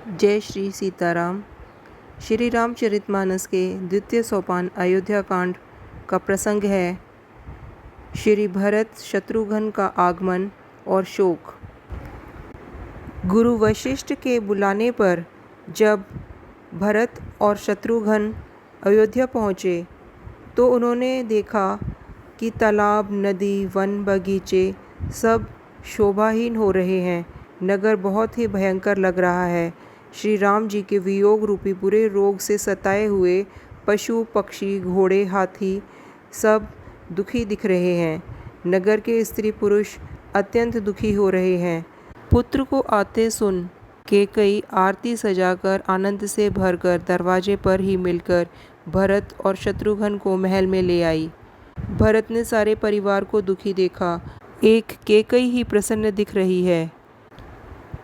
जय श्री सीताराम। श्री रामचरितमानस के द्वितीय सोपान अयोध्या कांड का प्रसंग है श्री भरत शत्रुघ्न का आगमन और शोक। गुरु वशिष्ठ के बुलाने पर जब भरत और शत्रुघ्न अयोध्या पहुँचे तो उन्होंने देखा कि तालाब, नदी, वन, बगीचे सब शोभाहीन हो रहे हैं। नगर बहुत ही भयंकर लग रहा है। श्री राम जी के वियोग रूपी बुरे रोग से सताए हुए पशु, पक्षी, घोड़े, हाथी सब दुखी दिख रहे हैं। नगर के स्त्री पुरुष अत्यंत दुखी हो रहे हैं। पुत्र को आते सुन कैकेयी आरती सजाकर आनंद से भरकर दरवाजे पर ही मिलकर भरत और शत्रुघ्न को महल में ले आई। भरत ने सारे परिवार को दुखी देखा। एक कैकेयी ही प्रसन्न दिख रही है।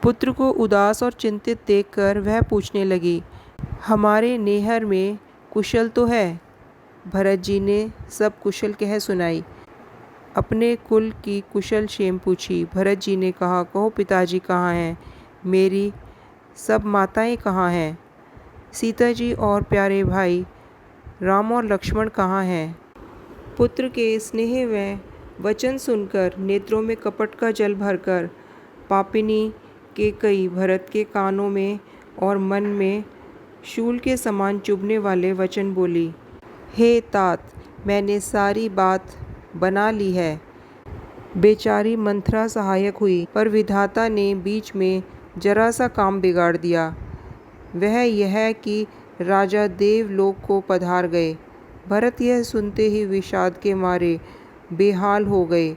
पुत्र को उदास और चिंतित देखकर वह पूछने लगी, हमारे नैहर में कुशल तो है? भरत जी ने सब कुशल कह सुनाई। अपने कुल की कुशल क्षेम पूछी। भरत जी ने कहा, कहो पिताजी कहाँ हैं? मेरी सब माताएं कहाँ हैं? सीता जी और प्यारे भाई राम और लक्ष्मण कहाँ हैं? पुत्र के स्नेह व वचन सुनकर नेत्रों में कपट का जल भरकर पापिनी कैकेयी भरत के कानों में और मन में शूल के समान चुभने वाले वचन बोली। हे तात, मैंने सारी बात बना ली है। बेचारी मंथरा सहायक हुई, पर विधाता ने बीच में जरा सा काम बिगाड़ दिया। वह यह कि राजा देवलोक को पधार गए। भरत यह सुनते ही विषाद के मारे बेहाल हो गए,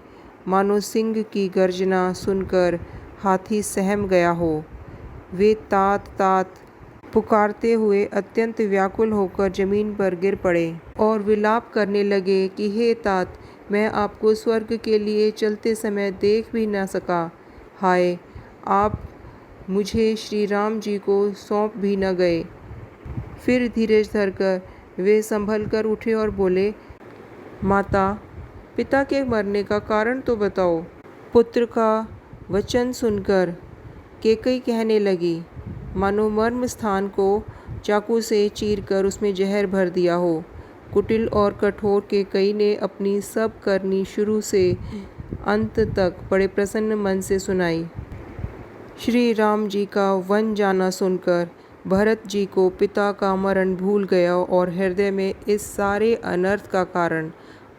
मानो सिंह की गर्जना सुनकर हाथी सहम गया हो। वे तात तात पुकारते हुए अत्यंत व्याकुल होकर जमीन पर गिर पड़े और विलाप करने लगे कि हे तात, मैं आपको स्वर्ग के लिए चलते समय देख भी न सका। हाय, आप मुझे श्री राम जी को सौंप भी न गए। फिर धीरज धरकर वे संभल कर उठे और बोले, माता, पिता के मरने का कारण तो बताओ। पुत्र का वचन सुनकर कैकेयी कहने लगी, मानो मर्म स्थान को चाकू से चीरकर उसमें जहर भर दिया हो। कुटिल और कठोर कैकेयी ने अपनी सब करनी शुरू से अंत तक बड़े प्रसन्न मन से सुनाई। श्री राम जी का वन जाना सुनकर भरत जी को पिता का मरण भूल गया और हृदय में इस सारे अनर्थ का कारण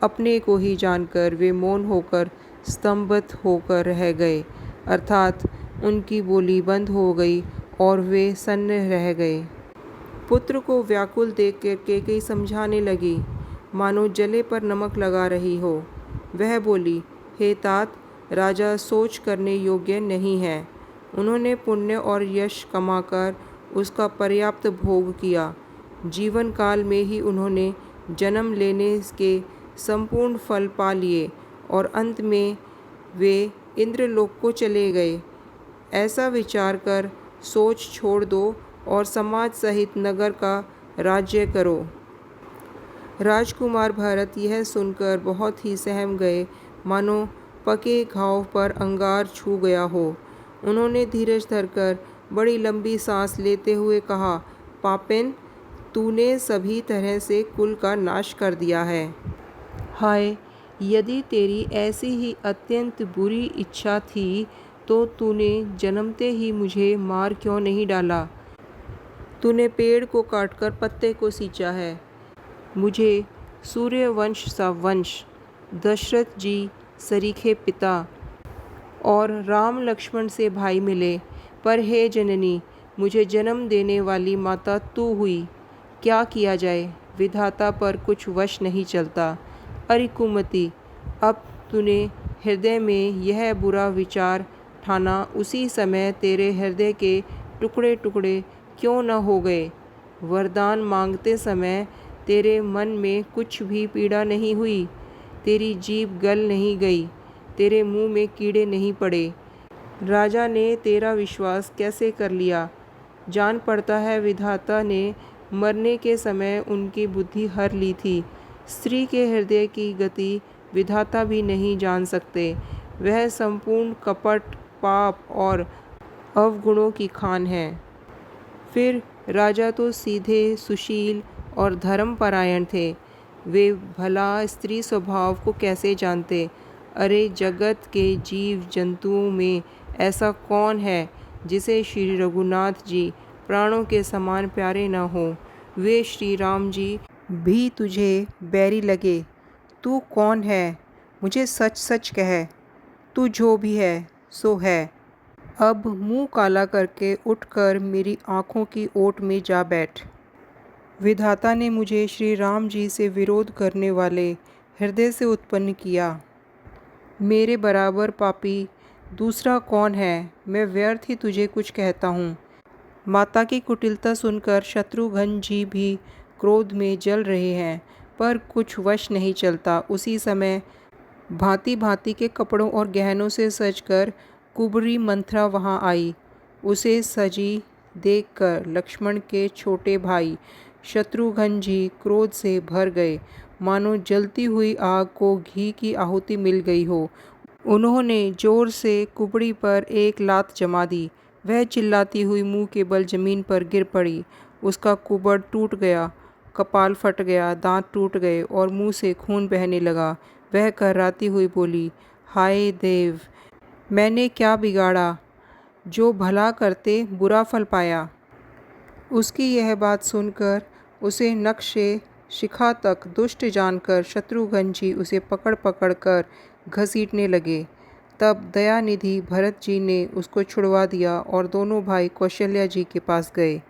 अपने को ही जानकर वे मौन होकर स्तंभित होकर रह गए, अर्थात उनकी बोली बंद हो गई और वे सन्न रह गए। पुत्र को व्याकुल देखकर कैकेयी समझाने लगी, मानो जले पर नमक लगा रही हो। वह बोली, हे तात, राजा सोच करने योग्य नहीं है। उन्होंने पुण्य और यश कमाकर उसका पर्याप्त भोग किया। जीवन काल में ही उन्होंने जन्म लेने के संपूर्ण फल पा लिए और अंत में वे इंद्रलोक को चले गए। ऐसा विचार कर सोच छोड़ दो और समाज सहित नगर का राज्य करो। राजकुमार भरत यह सुनकर बहुत ही सहम गए, मानो पके घाव पर अंगार छू गया हो। उन्होंने धीरज धरकर बड़ी लंबी सांस लेते हुए कहा, पापिन, तूने सभी तरह से कुल का नाश कर दिया है। हाय, यदि तेरी ऐसी ही अत्यंत बुरी इच्छा थी तो तूने जन्मते ही मुझे मार क्यों नहीं डाला? तूने पेड़ को काटकर पत्ते को सींचा है। मुझे सूर्यवंश सा वंश, दशरथ जी सरीखे पिता और राम लक्ष्मण से भाई मिले, पर हे जननी, मुझे जन्म देने वाली माता तू हुई। क्या किया जाए, विधाता पर कुछ वश नहीं चलता। अरे कुमति, अब तूने हृदय में यह बुरा विचार ठाना, उसी समय तेरे हृदय के टुकड़े टुकड़े क्यों न हो गए? वरदान मांगते समय तेरे मन में कुछ भी पीड़ा नहीं हुई, तेरी जीभ गल नहीं गई, तेरे मुंह में कीड़े नहीं पड़े। राजा ने तेरा विश्वास कैसे कर लिया? जान पड़ता है विधाता ने मरने के समय उनकी बुद्धि हर ली थी। स्त्री के हृदय की गति विधाता भी नहीं जान सकते। वह संपूर्ण कपट, पाप और अवगुणों की खान है। फिर राजा तो सीधे, सुशील और धर्मपरायण थे। वे भला स्त्री स्वभाव को कैसे जानते? अरे जगत के जीव जंतुओं में ऐसा कौन है जिसे श्री रघुनाथ जी प्राणों के समान प्यारे न हो? वे श्री राम जी भी तुझे बैरी लगे? तू कौन है? मुझे सच सच कह, तू जो भी है सो है। अब मुंह काला करके उठकर मेरी आँखों की ओट में जा बैठ। विधाता ने मुझे श्री राम जी से विरोध करने वाले हृदय से उत्पन्न किया। मेरे बराबर पापी दूसरा कौन है? मैं व्यर्थ ही तुझे कुछ कहता हूँ। माता की कुटिलता सुनकर शत्रुघ्न जी भी क्रोध में जल रहे हैं, पर कुछ वश नहीं चलता। उसी समय भांति भांति के कपड़ों और गहनों से सजकर कुबरी मंथरा वहां आई। उसे सजी देखकर लक्ष्मण के छोटे भाई शत्रुघ्न जी क्रोध से भर गए, मानो जलती हुई आग को घी की आहुति मिल गई हो। उन्होंने जोर से कुबड़ी पर एक लात जमा दी। वह चिल्लाती हुई मुंह के बल जमीन पर गिर पड़ी। उसका कुबड़ टूट गया, कपाल फट गया, दांत टूट गए और मुंह से खून बहने लगा। वह कर्राती हुई बोली, हाय देव, मैंने क्या बिगाड़ा जो भला करते बुरा फल पाया। उसकी यह बात सुनकर उसे नक्शे शिखा तक दुष्ट जानकर शत्रुघ्न जी उसे पकड़ पकड़ कर घसीटने लगे। तब दयानिधि भरत जी ने उसको छुड़वा दिया और दोनों भाई कौशल्या जी के पास गए।